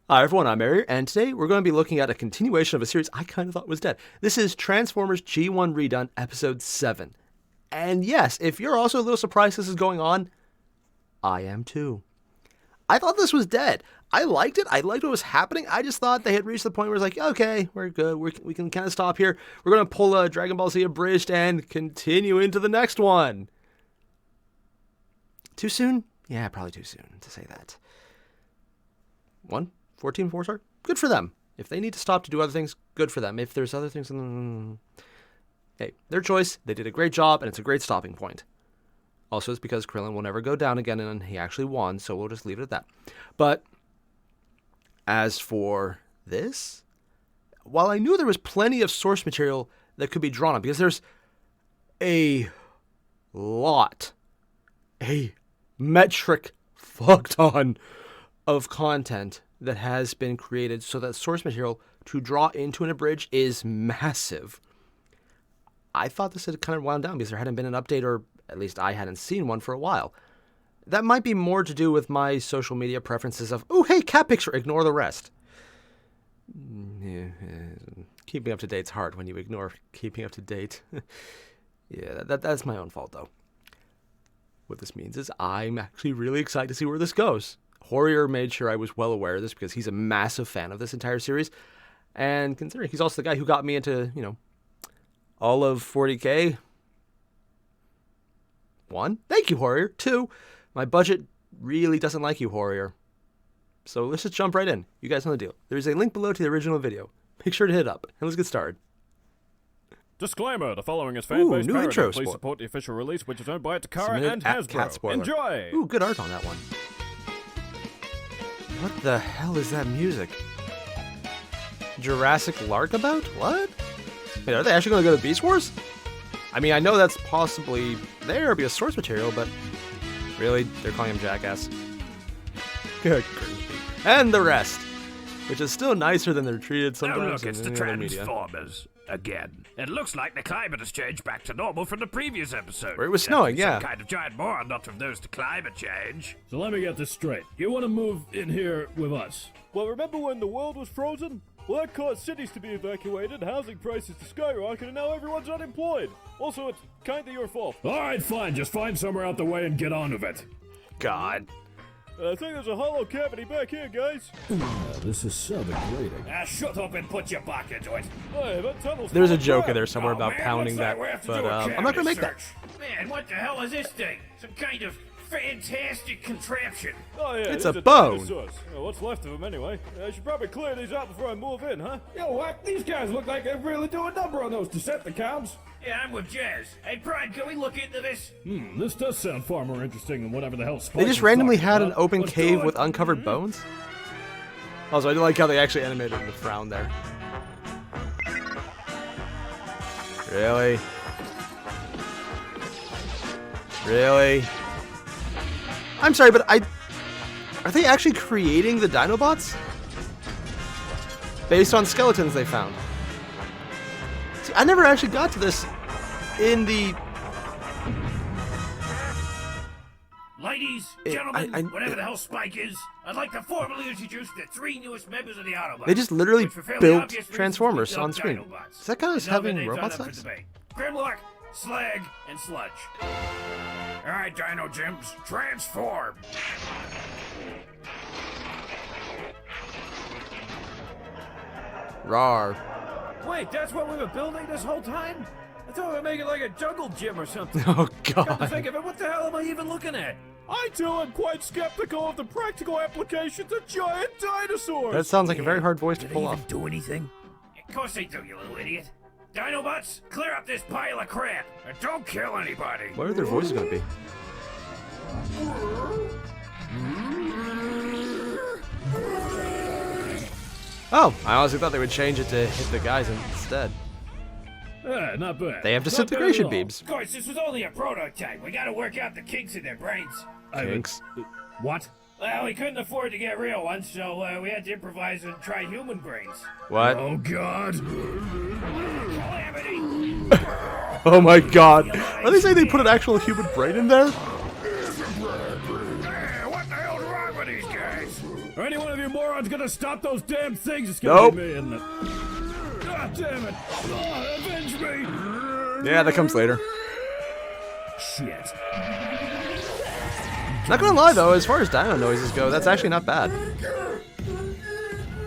Hi everyone, I'm Airier, and today we're going to be looking at a continuation of a series I kind of thought was dead. This is Transformers Geewun Redone, Episode 7. And yes, if you're also a little surprised this is going on, I am too. I thought this was dead. I liked it. I liked what was happening. I just thought they had reached the point where it's like, okay, we're good. We can kind of stop here. We're going to pull a Dragon Ball Z Abridged and continue into the next one. Too soon? Yeah, probably too soon to say that. 14 4-star? Good for them. If they need to stop to do other things, good for them. If there's other things, hey, their choice. They did a great job, and it's a great stopping point. Also, it's because Krillin will never go down again, and he actually won, so we'll just leave it at that. But as for this, while I knew there was plenty of source material that could be drawn on, because there's a metric fuck ton of content that has been created so that source material to draw into an abridged is massive. I thought this had kind of wound down because there hadn't been an update, or at least I hadn't seen one for a while. That might be more to do with my social media preferences of, oh, hey, cat picture, ignore the rest. Keeping up to date's hard when you ignore keeping up to date. Yeah, that's my own fault, though. What this means is I'm actually really excited to see where this goes. Airier made sure I was well aware of this because he's a massive fan of this entire series. And considering he's also the guy who got me into, all of 40K. 1, thank you, Airier. 2, my budget really doesn't like you, Airier. So let's just jump right in. You guys know the deal. There's a link below to the original video. Make sure to hit it up, and let's get started. Disclaimer, the following is fan-based new parody. intro Please sport. support the official release, which is owned by Takara and Cat Hasbro. spoiler. Enjoy! Ooh, good art on that one. What the hell is that music? Jurassic Larkabout? What? Wait, are they actually going to go to Beast Wars? I mean, I know that's possibly there because source material, but really, they're calling him Jackass. Good grief. And the rest, which is still nicer than they're treated sometimes. Oh, look, it's the in other media. Transformers again. It looks like the climate has changed back to normal from the previous episode. Where it was snowing, Definitely yeah. Some kind of giant moron, not from those to climate change. So let me get this straight. You want to move in here with us? Well, remember when the world was frozen? Well, that caused cities to be evacuated, housing prices to skyrocket, and now everyone's unemployed. Also, it's kinda your fault. Alright, fine. Just find somewhere out the way and get on with it. God. I think there's a hollow cavity back here, guys. This is so degrading. Shut up and put your back into it. Hey, that tunnel's There's a full of joke in crap. there somewhere Oh, about man, pounding looks like that, we have to but do a I'm not going to cavity make that. search. Man, what the hell is this thing? Some kind of fantastic contraption. Oh, yeah, It's these a are bone. dinosaurs. What's left of them, anyway. I should probably clear these out before I move in, huh? Yo, what? These guys look like they really do a number on those Decepticons. Yeah, I'm with Jazz. Hey, Brian, can we look into this? This does sound far more interesting than whatever the hell Spike They just was randomly talking had an about. open Let's cave do it. with uncovered bones? Also, I do like how they actually animated the frown there. Really? Really? I'm sorry, but are they actually creating the Dinobots? Based on skeletons they found. See, I never actually got to this in the... Ladies, gentlemen, whatever the hell Spike is, I'd like to formally introduce the 3 newest members of the Autobots. They just literally which for fairly built obvious reasons Transformers we dubbed on screen. Dinobots. Does that count as And now having their names robot aren't up for size? debate. Grimlock, Slag, and Sludge. Alright, Dino Gems, transform! Rawr. Wait, that's what we were building this whole time? I thought we were making like a jungle gym or something. Oh, Come to God. think of it, what the hell am I even looking at? I too am quite skeptical of the practical applications of giant dinosaurs. That sounds like a very hard voice to Do they pull even off. do anything? Of course they do, you little idiot. Dinobots, clear up this pile of crap, and don't kill anybody. What are their voices going to be? Oh, I honestly thought they would change it to hit the guys instead. Yeah, not bad. They have Not bad disintegration at all. beams. Of course, this was only a prototype. We gotta work out the kinks in their brains. Kinks. What? Well, we couldn't afford to get real ones, so we had to improvise and try human brains. What? Oh, God. Calamity! Oh my God. Are they saying they put an actual human brain in there? What the hell's wrong with these guys? Are any one of you morons Megatron's gonna stop those damn things. It's gonna Nope. be me, isn't it? God damn it! Oh, avenge me! Yeah, that comes later. Shit. Not gonna lie though, as far as dino noises go, that's actually not bad.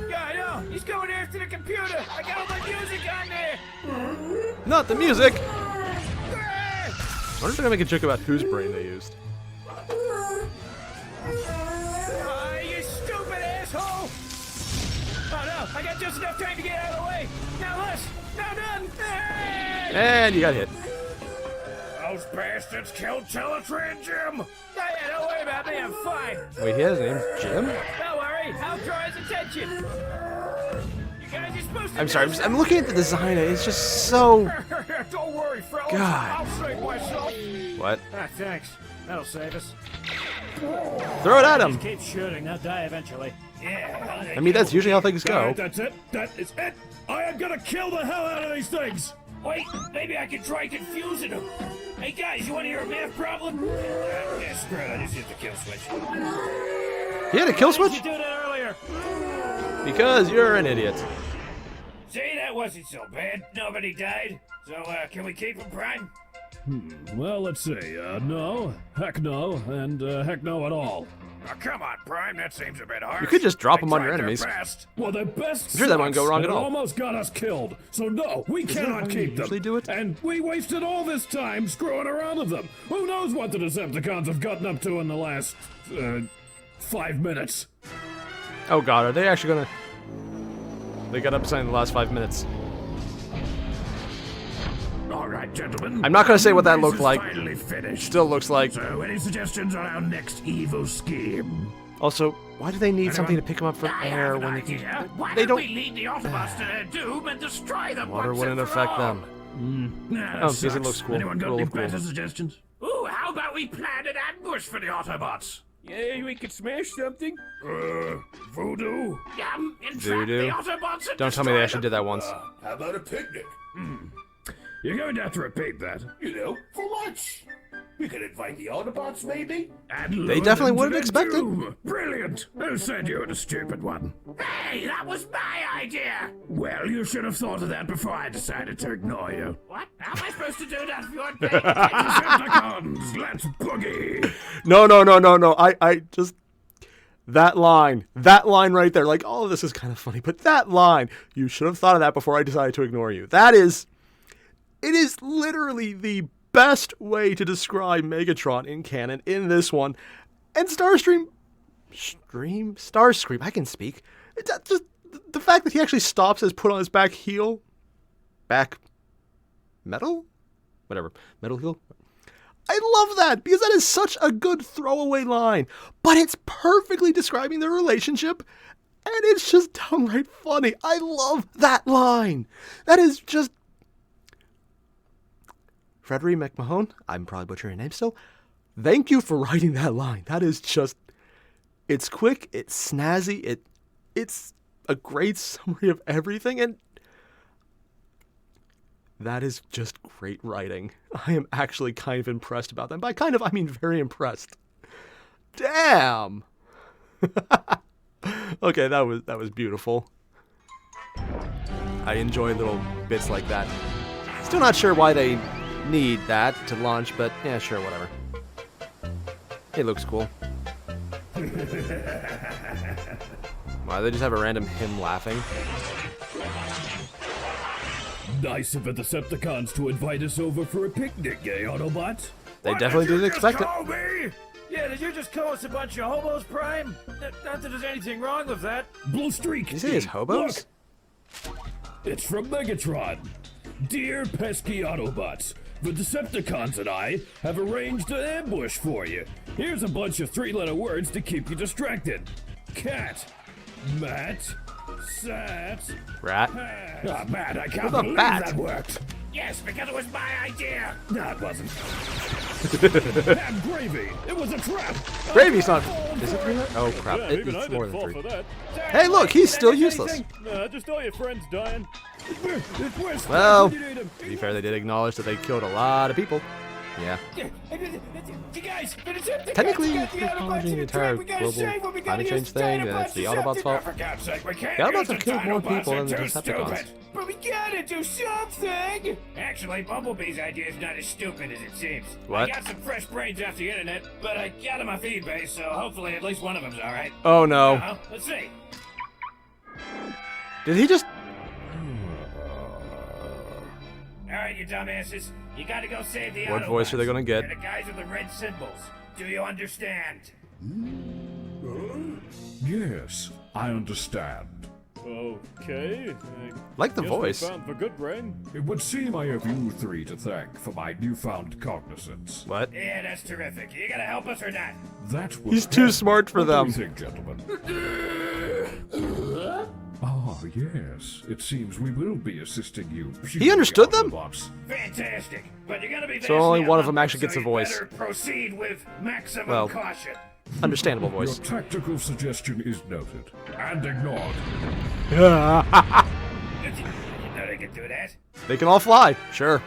Yeah, I know. He's going after the computer. I got all my music on there. Not the music! I wonder if they're gonna make a joke about whose brain they used. You stupid asshole! Oh no, I got just enough time to get out of the way. Now less. Now done. And you got hit. Those bastards killed Teletran Jim! Yeah, don't worry about me. I'm fine. Wait, he has a name? Jim? Don't worry. I'll draw his attention. You guys are supposed to. I'm sorry, I'm looking at the design, it's just so... Don't worry, fellas. God. I'll save myself. What? Ah, thanks. That'll save us. Throw it at him! Keep shooting. They'll die eventually. Yeah, I mean, that's usually how things go. Alright, that's it. That is it. I am gonna kill the hell out of these things. wait, maybe I can try confusing them. Hey guys, you want to hear a math problem? Yeah, screw it, I just hit the kill switch. He had a kill Why did switch? you do that earlier? Because you're an idiot. See, that wasn't so bad. Nobody died. So, can we keep him, Prime? Well, let's see. No, heck no, and heck no at all. Oh, come on, Prime, that seems a bit harsh. You could just drop They them on your tried their enemies. best. Well, the best. Sure, that wouldn't go wrong sucks, at and all. It almost got us killed. So no, we that cannot how you keep them. usually do it? And we wasted all this time screwing around with them. Who knows what the Decepticons have gotten up to in the last 5 minutes? Oh god, are they actually gonna... They got up to something in the last 5 minutes. All right, gentlemen. I'm not gonna say what that This looked is like. Finally finished. Still looks like... So, any suggestions on our next evil scheme? Also, why do they need something to pick them up from I air have an when they idea. can... Why They don't don't... we lead the Autobots to their doom and destroy them Water once wouldn't and for affect all? them. Nah, Oh, because it looks cool. Anyone got It'll any look cool. better suggestions? Ooh, how about we plan an ambush for the Autobots? Yeah, we could smash something. Voodoo? Yeah, entrap Voodoo? the Autobots and Don't tell me they destroy actually did that once. How about a picnic? You're going to have to repeat that. You know, for lunch. We could invite the Autobots, maybe? And They lure definitely them to wouldn't their expect it. doom. Brilliant. Who said you were the stupid one? Hey, that was my idea! Well, you should have thought of that before I decided to ignore you. What? How am I supposed to do that if you aren't paying Decepticons, let's boogie. No. I just... That line right there, like, all of this is kind of funny, but that line, you should have thought of that before I decided to ignore you. That is... It is literally the best way to describe Megatron in canon in this one. And Starscream, I can speak. Just the fact that he actually stops as put on his back heel, metal heel. I love that because that is such a good throwaway line, but it's perfectly describing their relationship, and it's just downright funny. I love that line. That is just... Freddery McMahon, I'm probably butchering your name still. Thank you for writing that line. That is just... It's quick, it's snazzy, it's a great summary of everything, and that is just great writing. I am actually kind of impressed about them. By kind of, I mean very impressed. Damn! Okay, that was beautiful. I enjoy little bits like that. Still not sure why they need that to launch, but yeah, sure, whatever. It looks cool. Why, they just have a random him laughing? Nice of the Decepticons to invite us over for a picnic, eh, Autobots? They definitely didn't expect it. Me? Yeah, did you just call us a bunch of hobos, Prime? Not that there's anything wrong with that. Blue Streak. Did you say his hobos? Look, it's from Megatron. Dear pesky Autobots, the Decepticons and I have arranged an ambush for you. Here's a bunch of 3-letter words to keep you distracted. Cat, Matt, Sat, Rat. Ah, Matt, I can't What about believe bat? that worked. Yes, because it was my idea. No, it wasn't. And Gravy, it was a trap. Gravy's not... Is it 3 letters? Oh crap, Yeah, even I it's more didn't than fall 3. for that. Hey look, he's still useless. Nah, just all your friends dying. Well, to be fair, they did acknowledge that they killed a lot of people. Yeah. You guys, the Decepticons Technically, got if the you're Autobots challenging in the a trap. entire We gotta global save them. We gotta climate change use the thing, then Dinobots it's the to Autobots' save fault. them. For God's sake, we can't The Autobots use have the killed more Dinobots, people than the they're too Decepticons. stupid. But we gotta do something. Actually, Bumblebee's idea is not as stupid as it seems. What? I got some fresh brains off the internet, but I got them off eBay, so hopefully at least one of them's alright. Oh no. Let's see. Did he just... Alright, you dumbasses. You gotta go save the What Autobots. voice are they gonna get? They're the guys with the red symbols. Do you understand? Yes, I understand. Okay. Like the Guess we voice. found the good brain. It would seem I have you three to thank for my newfound cognizance. What? Yeah, that's terrific. You gonna help us or not? That will He's too help. smart for What do them. you think, gentlemen? Ah, yes. It seems we will be assisting you. He understood them? Autobots. Fantastic. But you're gonna be So only vastly one of them outnumbered, actually gets so a you voice. better proceed with maximum Well. caution. Understandable Your voice. tactical suggestion is noted and ignored. You know they can do that. They can all fly. Sure.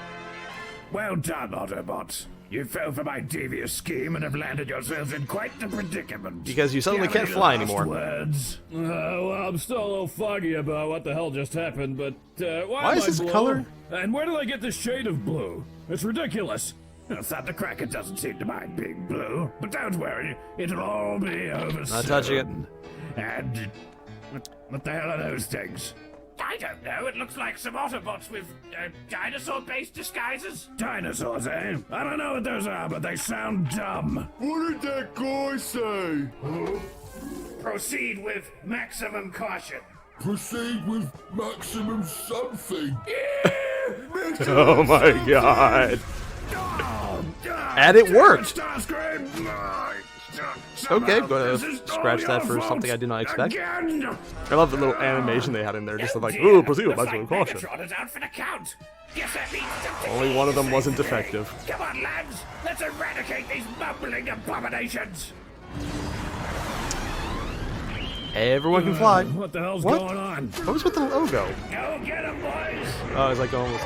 Well done, Autobots. You fell for my devious scheme and have landed yourselves in quite the predicament. Because you suddenly Do you can't have fly any last anymore. Words? Well, I'm still a little foggy about what the hell just happened, but why Why am is I this blue? color? And where did I get this shade of blue? It's ridiculous. Thought the Cracker doesn't seem to mind being blue, but don't worry, it'll all be over Not soon. touching it. And what the hell are those things? I don't know. It looks like some Autobots with dinosaur-based disguises. Dinosaurs, eh? I don't know what those are, but they sound dumb. What did that guy say? Proceed with maximum caution. Proceed with maximum something. Oh my god. And it worked. Starscream! Okay, gonna scratch that for something I did not expect. Again. I love the little animation they had in there, just like, ooh, proceed with Looks maximum like caution. Megatron is out for the count. Guess that means something. Only one of them wasn't defective. Come on, lads. Let's eradicate these bumbling abominations. Everyone can fly. What the hell's What? going on? What was with the logo? Go get 'em, boys. Oh, it's like almost...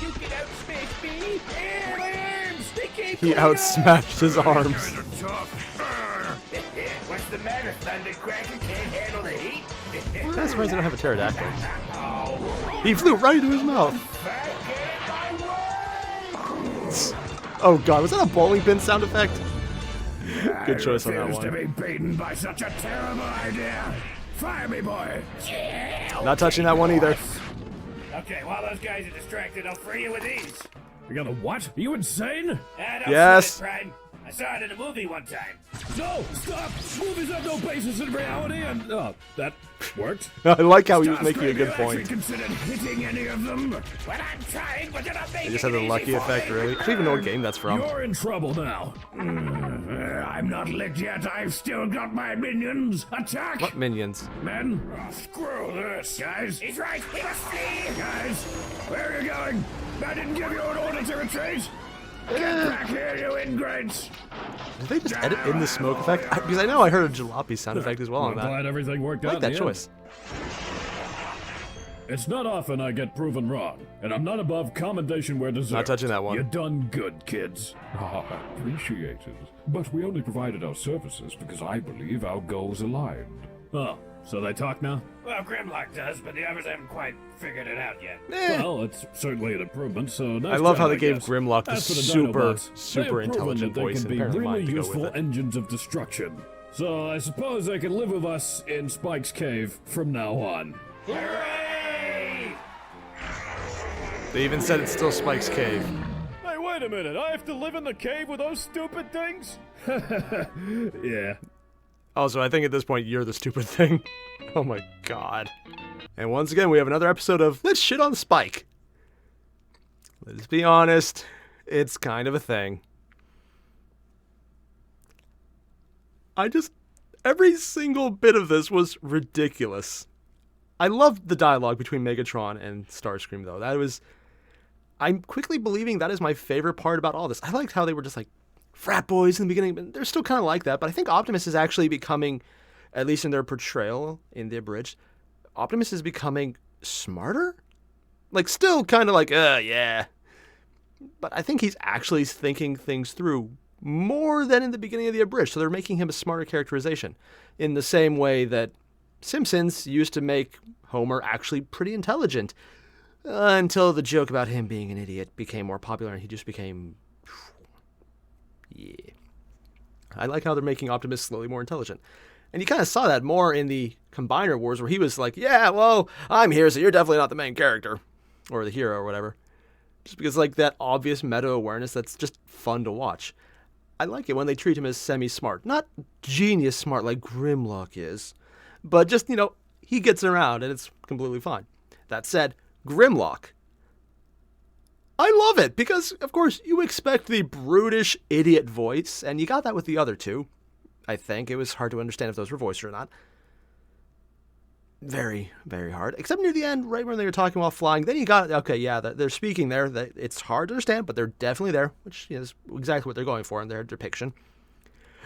You can outsmash me. Aliens! They can't He outsmashed his arms. What's the matter, Thundercracker? Can't handle the heat? I'm not surprised they don't have a pterodactyl. He flew right into his mouth. Oh god, was that a bowling pin sound effect? Good choice on that Refuse to one. be beaten by such a terrible idea. Fire me, boy. Not touching that one either. Okay, while those guys are distracted, I'll free you with these. You got a what? Are you insane? Don't Yes. sweat it, Prime. I saw it in a movie one time. No! Stop! Movies have no basis in reality, and that worked. I like how he was making a Starscream, good you actually point. considered hitting any of them? Well, I'm trying, but you're not making He just had the it lucky easy for effect, me. really. I don't even know what game that's from. You're in trouble now. I'm not licked yet. I've still got my minions. Attack! What minions? Men? Screw this. Guys? He's right. We must flee. Guys? Where are you going? I didn't give you an order to retreat. Get back here, you ingrates. Did they just edit in the smoke effect? Because I know I heard a jalopy sound effect as well on I'm that. glad everything worked I out. like that in the end. choice. It's not often I get proven wrong, and I'm not above commendation where deserved. Not touching that one. You done good, kids. Ah, appreciated. But we only provided our services because I believe our goals aligned. Oh, so they talk now? Well, Grimlock does, but the others haven't quite figured it out yet. Well, it's certainly an improvement, so nice I love job, how they gave guess. Grimlock the As for the super, Dinobots, super they have proven intelligent that voice, they and can be apparently really mine to go useful with it. engines of destruction. So I suppose they can live with us in Spike's cave from now on. Hooray! They even said it's still Spike's cave. Hey, wait a minute! I have to live in the cave with those stupid things? Yeah. Also, I think at this point, you're the stupid thing. Oh my god. And once again, we have another episode of Let's Shit on Spike. Let's be honest, it's kind of a thing. Every single bit of this was ridiculous. I loved the dialogue between Megatron and Starscream, though. I'm quickly believing that is my favorite part about all this. I liked how they were just like frat boys in the beginning, but they're still kind of like that. But I think Optimus is actually becoming, at least in their portrayal in the abridged, Optimus is becoming smarter? Like, still kind of like, yeah. But I think he's actually thinking things through more than in the beginning of the Abridged, so they're making him a smarter characterization, in the same way that Simpsons used to make Homer actually pretty intelligent, until the joke about him being an idiot became more popular and he just became... Yeah. I like how they're making Optimus slowly more intelligent. And you kind of saw that more in the Combiner Wars, where he was like, yeah, well, I'm here, so you're definitely not the main character. Or the hero, or whatever. Just because, like, that obvious meta-awareness that's just fun to watch. I like it when they treat him as semi-smart. Not genius smart like Grimlock is. But just, he gets around, and it's completely fine. That said, Grimlock. I love it, because, of course, you expect the brutish idiot voice, and you got that with the other two. I think it was hard to understand if those were voiced or not. Very, very hard. Except near the end, right when they were talking while flying. Then you got, okay, yeah, they're speaking there. It's hard to understand, but they're definitely there, which is exactly what they're going for in their depiction.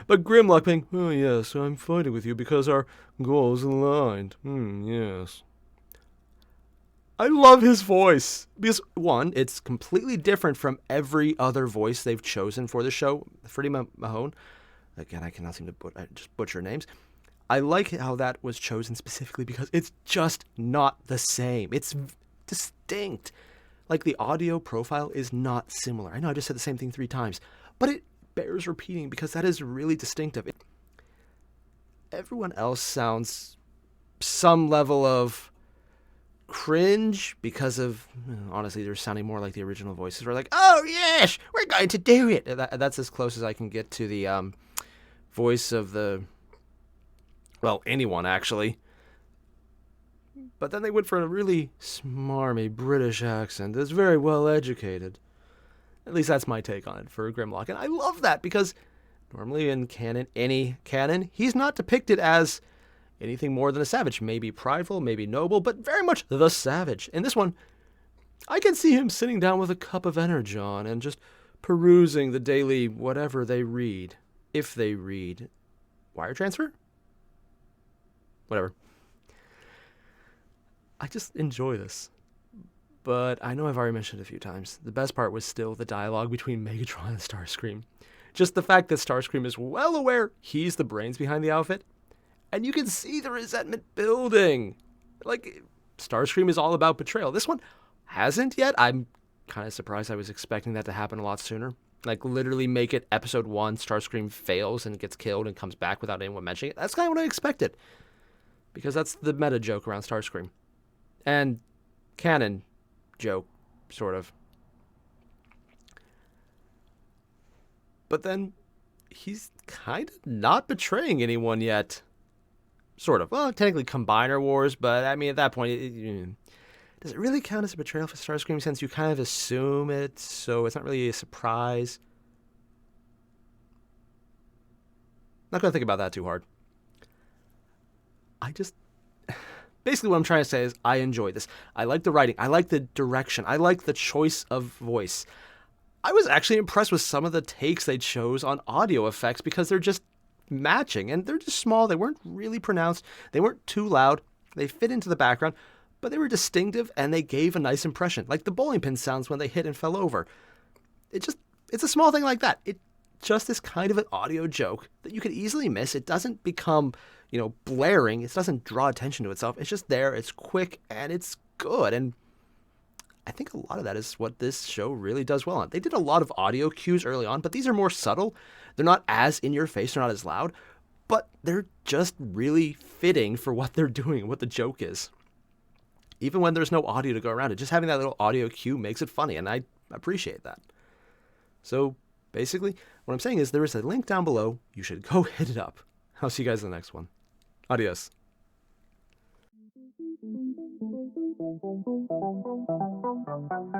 But Grimlock being, oh yes, I'm fighting with you because our goals aligned. Yes. I love his voice. Because, one, it's completely different from every other voice they've chosen for the show. Freddie Mahone. Again, I cannot seem to just butcher names. I like how that was chosen specifically because it's just not the same. It's distinct. Like, the audio profile is not similar. I know I just said the same thing 3 times, but it bears repeating because that is really distinctive. Everyone else sounds some level of cringe because of, honestly, they're sounding more like the original voices. We're like, oh yes, we're going to do it. That's as close as I can get to the voice of the, well, anyone actually. But then they went for a really smarmy British accent that's very well educated. At least that's my take on it for Grimlock. And I love that because normally in any canon, he's not depicted as anything more than a savage. Maybe prideful, maybe noble, but very much the savage. In this one, I can see him sitting down with a cup of Energon and just perusing the daily whatever they read. If they read. Wire transfer? Whatever. I just enjoy this. But I know I've already mentioned it a few times. The best part was still the dialogue between Megatron and Starscream. Just the fact that Starscream is well aware he's the brains behind the outfit. And you can see the resentment building. Like, Starscream is all about betrayal. This one hasn't yet. I'm kind of surprised. I was expecting that to happen a lot sooner. Like, literally make it episode 1, Starscream fails and gets killed and comes back without anyone mentioning it. That's kind of what I expected. Because that's the meta joke around Starscream. And canon joke, sort of. But then, he's kind of not betraying anyone yet. Sort of. Well, technically Combiner Wars, but I mean, at that point, does it really count as a betrayal for Starscream since you kind of assume it, so it's not really a surprise? Not going to think about that too hard. Basically what I'm trying to say is I enjoy this. I like the writing. I like the direction. I like the choice of voice. I was actually impressed with some of the takes they chose on audio effects because they're just matching, and they're just small. They weren't really pronounced. They weren't too loud. They fit into the background, but they were distinctive, and they gave a nice impression, like the bowling pin sounds when they hit and fell over. It's a small thing like that. It just is kind of an audio joke that you could easily miss. It doesn't become, blaring. It doesn't draw attention to itself. It's just there. It's quick, and it's good, and I think a lot of that is what this show really does well on. They did a lot of audio cues early on, but these are more subtle. They're not as in your face, they're not as loud, but they're just really fitting for what they're doing and what the joke is. Even when there's no audio to go around it, just having that little audio cue makes it funny, and I appreciate that. So basically, what I'm saying is there is a link down below. You should go hit it up. I'll see you guys in the next one. Adios. Thank you.